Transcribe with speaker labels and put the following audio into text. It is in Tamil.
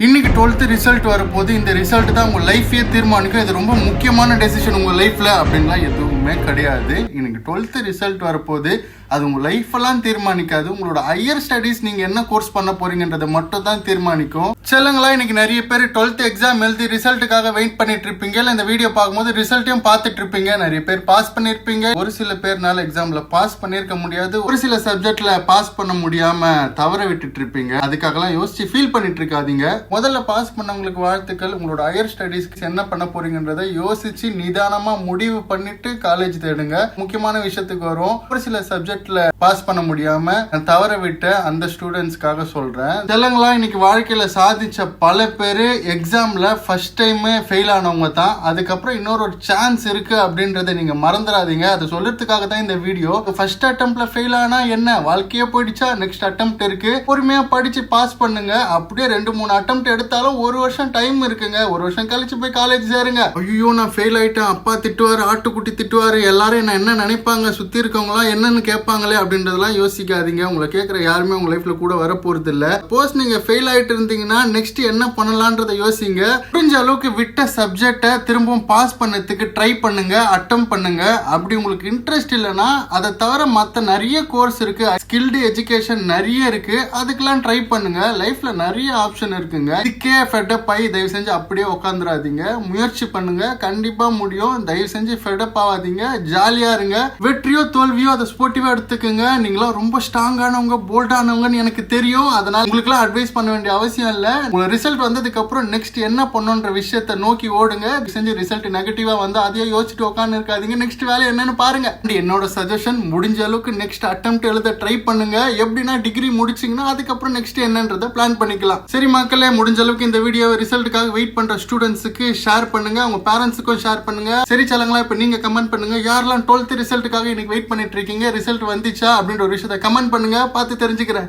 Speaker 1: இன்னைக்கு 12th ரிசல்ட் வரப்போது. இந்த ரிசல்ட் தான் உங்க லைஃபே தீர்மானிக்கும். இது ரொம்ப முக்கியமான டெசிஷன் உங்க லைஃப்ல அப்படின்லாம் எதுவுமே கிடையாது. இன்னைக்கு 12th ரிசல்ட் வரப்போது. அது உங்க லைஃப் எல்லாம் தீர்மானிக்காது. உங்களோட ஹையர் ஸ்டடீஸ் நீங்க என்ன கோர்ஸ் பண்ண போறீங்கன்றதை மட்டும் தான் தீர்மானிக்கும். செல்லுங்களா, இன்னைக்கு நிறைய பேர் 12th எக்ஸாம் எழுதி ரிசல்ட்டுக்காக வெயிட் பண்ணிட்டு இருப்பீங்க. இல்ல இந்த வீடியோ பார்க்கும்போது ரிசல்ட்டையும் பார்த்துட்டு இருப்பீங்க. நிறைய பேர் பாஸ் பண்ணிருப்பீங்க. ஒரு சில பேர்னால எக்ஸாம்ல பாஸ் பண்ணிருக்க முடியாது. ஒரு சில சப்ஜெக்ட்ல பாஸ் பண்ண முடியாம தவற விட்டுட்டு இருப்பீங்க. அதுக்காகலாம் யோசிச்சு ஃபீல் பண்ணிட்டு இருக்காதீங்க. முதல்ல பாஸ் பண்ணவங்களுக்கு வாழ்த்துக்கள். உங்களோட ஹையர் ஸ்டடீஸ்க்கு என்ன பண்ண போறீங்கன்றதை யோசிச்சு நிதானமா முடிவு பண்ணிட்டு காலேஜ் தேடுங்க. முக்கியமான விஷயத்துக்கு வரும். ஒரு சில சப்ஜெக்ட்ல பாஸ் பண்ண முடியாம தவற விட்ட அந்த ஸ்டூடெண்ட்ஸ்க்காக சொல்றேன். தெலுங்குல இன்னைக்கு வாழ்க்கையில சாதிச்ச பல பேரு எக்ஸாம்ல ஃபர்ஸ்ட் டைம் ஃபெயில் ஆனவங்க தான். அதுக்கப்புறம் இன்னொரு சான்ஸ் இருக்கு அப்படின்றத நீங்க மறந்துடாதீங்க. அதை சொல்றதுக்காக தான் இந்த வீடியோ. ஃபர்ஸ்ட் அட்டெம்ப்ட்ல ஃபெயில் ஆனா என்ன, வாழ்க்கையே போயிடுச்சா? நெக்ஸ்ட் அட்டெம்ப்ட் இருக்கு. பொறுமையா படிச்சு பாஸ் பண்ணுங்க. அப்படியே 2-3 அட்டெம்ப்ட் எடுத்தாலும் 1 வருஷம் டைம் இருக்குங்க. 1 வருஷம் கழிச்சு போய் காலேஜ் சேருங்க. ஐயோ நான் ஃபெயில் ஆயிட்டேன், அப்பா திட்டுவாரு, ஆட்டுக்குட்டி திட்டுவாரு, எல்லாரும் என்ன நினைப்பாங்க, சுத்தி இருக்கவங்க எல்லாம் என்னன்னு கேட்பாங்களே அப்படின்றதெல்லாம் யோசிக்காதீங்க. உங்களை கேட்கிற யாருமே உங்க லைஃப்ல கூட வர போறது இல்ல. சப்போஸ் நீங்க ஃபெயில் ஆயிட்டு இருந்தீங்கன்னா நெக்ஸ்ட் என்ன பண்ணலாம்ன்றத யோசிங்க. முடிஞ்ச அளவுக்கு விட்ட சப்ஜெக்டை திரும்பவும் பாஸ் பண்ணதுக்கு ட்ரை பண்ணுங்க, அட்டம் பண்ணுங்க. அப்படி உங்களுக்கு இன்ட்ரெஸ்ட் இல்லைன்னா அதை தவிர மற்ற நிறைய கோர்ஸ் இருக்கு, ஸ்கில்டு எஜுகேஷன் நிறைய இருக்கு, அதுக்கெல்லாம் ட்ரை பண்ணுங்க. லைஃப்ல நிறைய ஆப்ஷன் இருக்குங்க. இதுக்கே ஃபெட்டப் ஆகி தயவு செஞ்சு அப்படியே உட்காந்துராதீங்க. முயற்சி பண்ணுங்க, கண்டிப்பா முடியும். தயவு செஞ்சு ஃபெட்டப் ஆகாதீங்க, ஜாலியா இருங்க. வெற்றியோ தோல்வியோ அதை ஸ்போர்ட்டிவா எடுத்துக்கோங்க. நீங்களாம் ரொம்ப ஸ்ட்ராங்கானவங்க, போல்டானவங்கன்னு எனக்கு தெரியும். அதனால உங்களுக்கு எல்லாம் அட்வைஸ் பண்ண வேண்டிய அவசியம் இல்ல. உங்க ரிசல்ட் வந்ததுக்கு அப்புறம் நெக்ஸ்ட் என்ன பண்ணுன்ற விஷயத்தை நோக்கி ஓடுங்க. செஞ்சு ரிசல்ட் நெகட்டிவா வந்து அதையே யோசிச்சுட்டு உட்காந்து இருக்காதீங்க. நெக்ஸ்ட் வேலை என்னன்னு பாருங்க. என்னோட சஜஷன், முடிஞ்ச அளவுக்கு நெக்ஸ்ட் அட்டெம்ப்ட் எழுத ட்ரை பண்ணுங்க. எப்படின்னா டிகிரி முடிச்சிங்கன்னா அதுக்கப்புறம் நெக்ஸ்ட் என்னன்றதை பிளான் பண்ணிக்கலாம். சரி மக்களே, முடிஞ்ச அளவுக்கு இந்த வீடியோ ரிசல்ட்டுக்காக வெயிட் பண்ற ஸ்டூடெண்ட்ஸுக்கு ஷேர் பண்ணுங்க, உங்க பேரண்ட்ஸுக்கும் ஷேர் பண்ணுங்க. சரி சலங்களா, இப்ப நீங்க கமெண்ட் பண்ணுங்க. யாரெல்லாம் 12th ரிசல்ட்டுக்காக இன்னைக்கு வெயிட் பண்ணிட்டு இருக்கீங்க, ரிசல்ட் வந்துச்சா அப்படின்ற ஒரு விஷயத்தை கமெண்ட் பண்ணுங்க, பார்த்து தெரிஞ்சுக்கிறேன்.